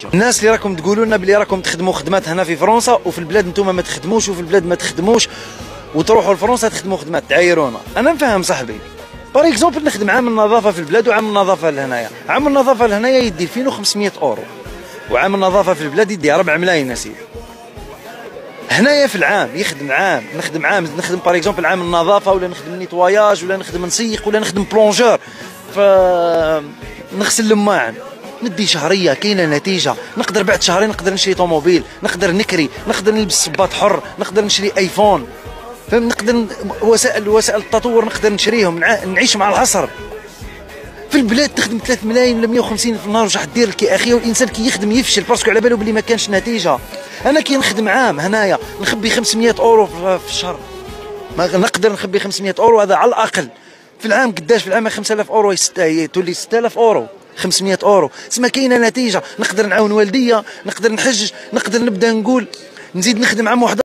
الناس اللي راكم تقولوا لنا بلي راكم تخدموا خدمات هنا في فرنسا وفي البلاد نتوما ما تخدموش وفي البلاد ما تخدموش وتروحوا لفرنسا تخدموا خدمات تعايرونا. انا نفهم صاحبي. بار اكزومبل نخدم عامل نظافه في البلاد وعامل نظافه لهنايا، عامل النظافه لهنايا يدي 2500 اورو وعامل النظافه في البلاد يدي 4 ملايين اسيدي. هنايا في العام يخدم عام، نخدم بار اكزومبل عامل النظافه ولا نخدم نيتواياج ولا نخدم نسيق ولا نخدم بلونجور، نغسل لماعن ندي شهريه كاينه نتيجه. نقدر بعد شهرين نقدر نشري طوموبيل، نقدر نكري، نقدر نلبس صباط حر، نقدر نشري ايفون، فهم، نقدر وسائل التطور نقدر نشريهم، نعيش مع العصر. في البلاد تخدم 3 ملايين ولا 150 في النهار، واش راح دير لك يا اخي؟ والانسان كي يخدم يفشل باسكو على بالو بلي ما كانش نتيجه. انا كي نخدم عام هنايا نخبي 500 اورو في الشهر، ما نقدر نخبي 500 اورو هذا على الاقل. في العام قداش؟ في العام 5000 اورو تولي 6000 اورو، 500 اورو تسمى كاينه نتيجه. نقدر نعاون والديا، نقدر نحج، نقدر نبدا نقول نزيد نخدم عام واحد.